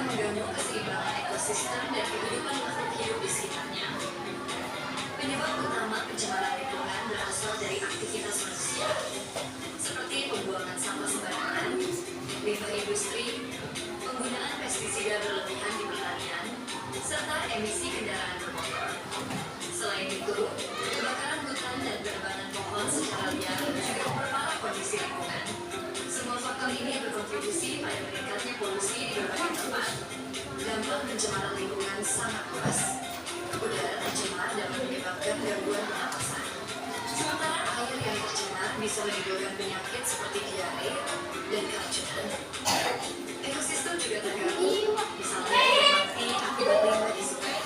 mengganggu keseimbangan ekosistem dan kehidupan makhluk hidup di sekitarnya. Penyebab utama pencemaran lingkungan berasal dari aktivitas manusia, seperti pembuangan sampah sembarangan, limbah industri, penggunaan pestisida berlebihan di pertanian, serta emisi kendaraan bermotor. Selain itu, kebakaran hutan dan penebangan pohon secara liar juga memperparah kondisi lingkungan. Semua faktor ini berkontribusi pada meningkatnya polusi di berbagai tempat. Dampak pencemaran lingkungan sangat luas. Udara tercemar dapat menyebabkan gangguan pernapasan. Sementara air yang tercemar bisa menimbulkan penyakit seperti diare dan keracunan. Ekosistem juga terganggu, misalnya ikan mati akibat limbah di sungai.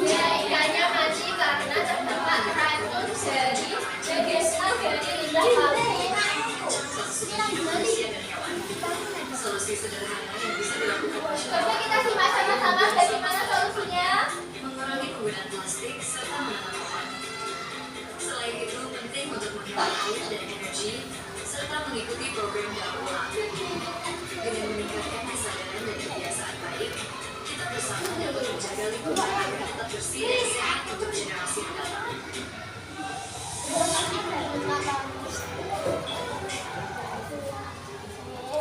Ya, ikannya mati karena terdapat racun dari degesal dari limbah pabrik. Manusia dan hewan. Solusi sederhana yang bisa dilakukan Coba masyarakat kita simak sama-sama bagaimana solusinya. mengurangi penggunaan plastik serta menanam pohon. Selain itu, penting untuk menghemat air dan energi serta mengikuti program daur ulang. Dengan meningkatkan kesadaran dan kebiasaan baik, kita bersama dapat menjaga lingkungan agar tetap bersih dan sehat untuk generasi mendatang.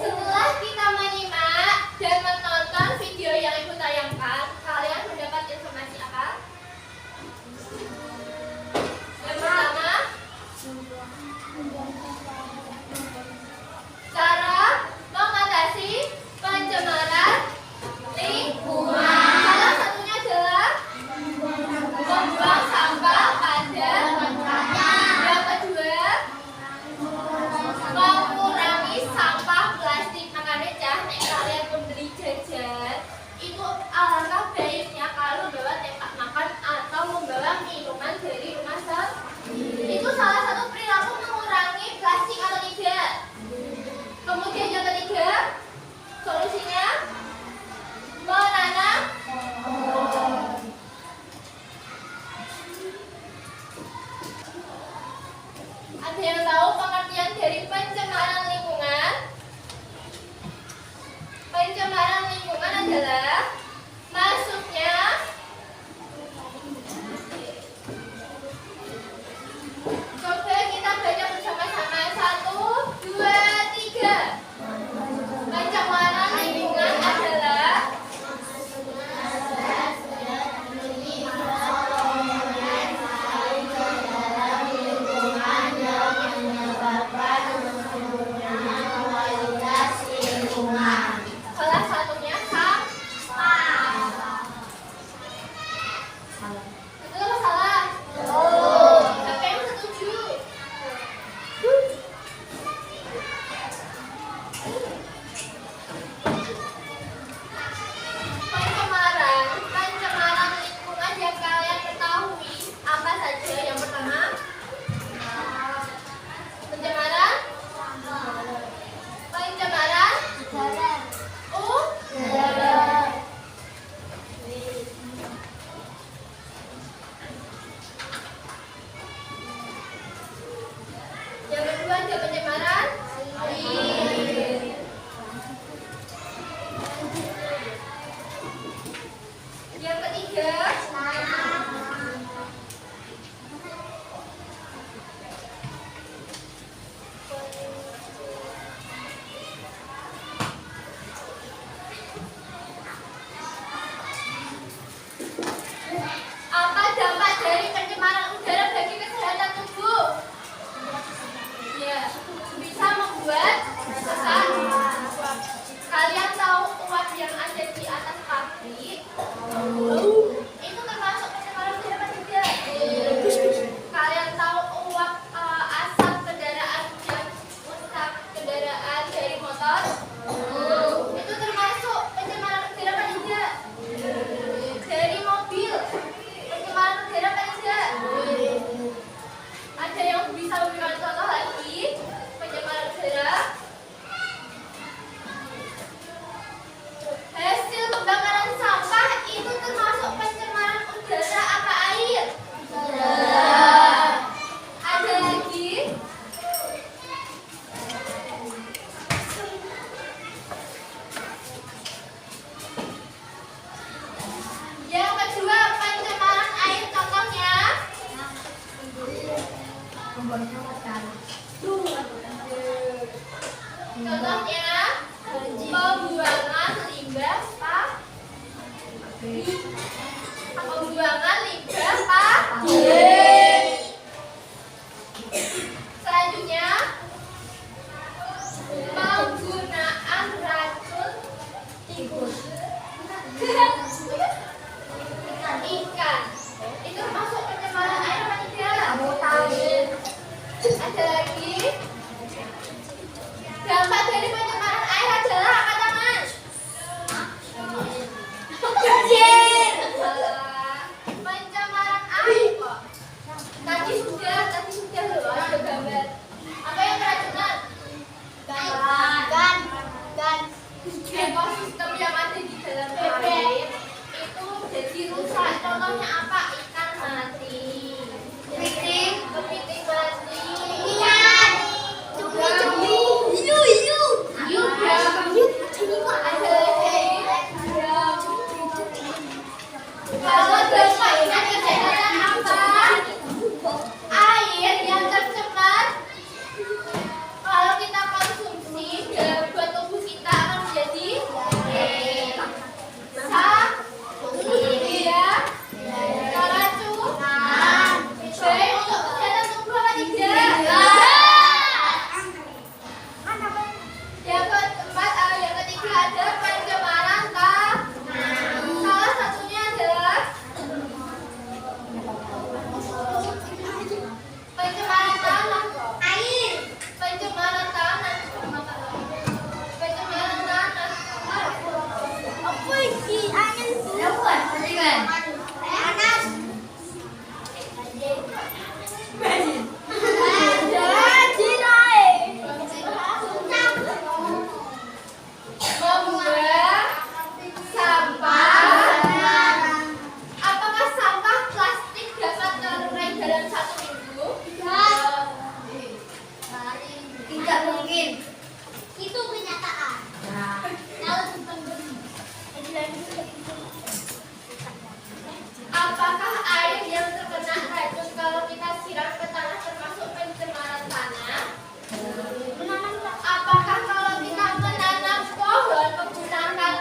Setelah kita menyimak dan menonton video yang ibu tayangkan, kalian mendapat informasi apa? Yang pertama, cara mengatasi pencemaran lingkungan. Salah satunya adalah membuang sampah pada tempatnya. Yang kedua, mengurangi sampah plastik. Makanya nek kalian membeli jajan itu alangkah baiknya kalau membawa tempat makan atau membawa minuman dari rumah sendiri. Itu salah satu perilaku mengurangi plastik atau tidak. Kemudian yang ketiga, solusinya menanam pohon. Ada yang tahu pengertian dari pencemaran lingkungan? Pencemaran lingkungan adalah masuknya coba kita baca bersama-sama. 1, 2, 3. Pencemaran lingkungan adalah salah satunya sampah. Betul atau salah? Siapa yang setuju? Pencemaran lingkungan yang kalian ketahui apa saja? Yang pertama, pencemaran udara. Yang kedua ada pencemaran air. Yang ketiga apa dampak dari pencemaran udara bagi kesehatan tubuh? Ya, bisa membuat sesak. Kalian tahu uap yang ada di atas pabrik? Itu termasuk pencemaran udara atau tidak? Kalian tahu uap asap kendaraan yang rusak kendaraan dari motor? Itu termasuk pencemaran udara atau tidak? Dari mobil pencemaran udara atau tidak? Ada yang bisa memberikan contoh lagi pencemaran udara? Hasil pembakaran sampah itu termasuk Contohnya pembuangan limbah pabrik. Selanjutnya penggunaan racun tikus. Ikan itu masuk pencemaran air apa tidak? Ada lagi. Dampak dari pencemaran air adalah apa, teman? Banjir. Pencemaran air kok. Tadi sudah loh ada gambar. Apa yang keracunan? Ekosistem yang ada di dalam air itu jadi rusak. Contohnya apa? Ikan mati. Kepiting mati. Kalau dampaknya kesehatan apa? Air yang tercemar kalau kita konsumsi buat tubuh kita akan menjadi keracunan. Baik untuk kesehatan tubuh apa tidak? Yang ketiga ada pencemaran tanah. Salah satunya adalah pencemaran tanah. Pencemaran tanah. Apa ini? Membuang sampah. Apakah sampah plastik dapat terurai dalam 1 minggu? Tidak mungkin. Itu kenyataan. Kalau Apakah air yang terkena racun kalau kita siram ke tanah termasuk pencemaran tanah? Apakah kalau kita menanam pohon menggunakan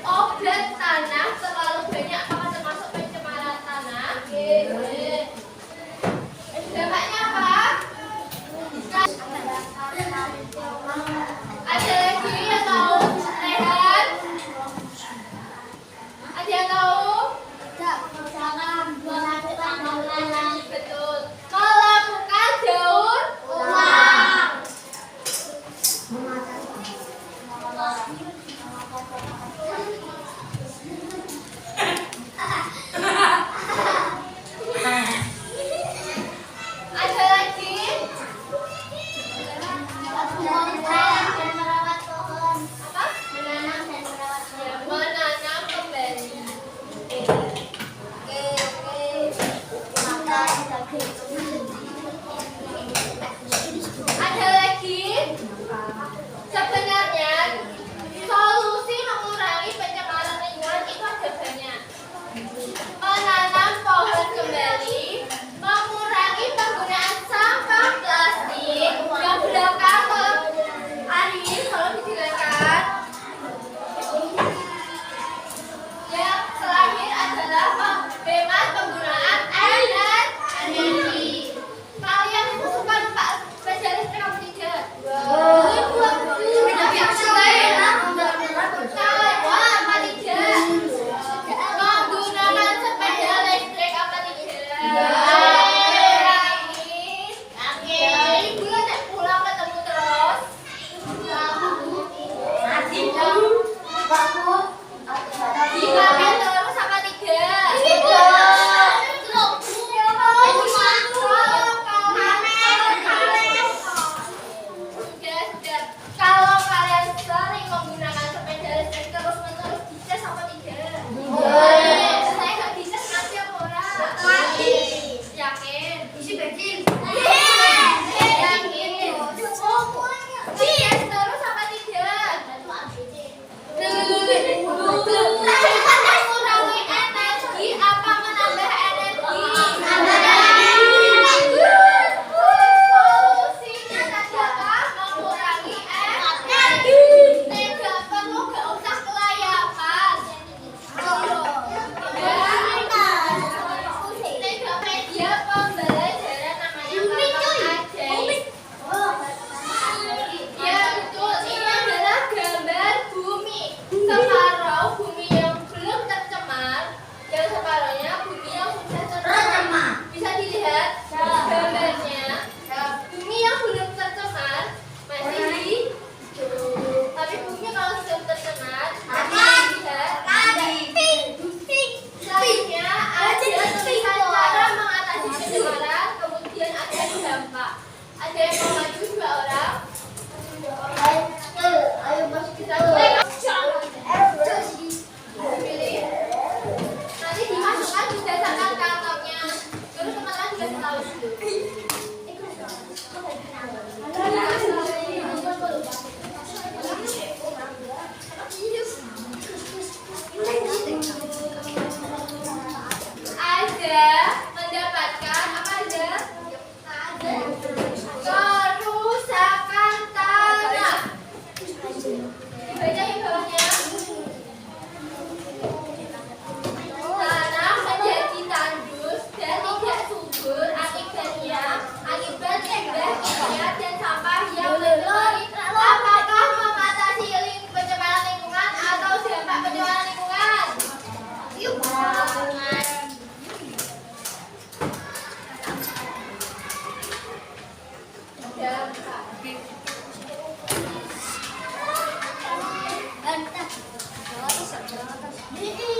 obat tanah terlalu banyak apakah termasuk pencemaran tanah? Dampaknya apa? Ada lagi yang tahu? Rehan? Ada yang tahu? Betul. Melakukan daur ulang. Mm-mm.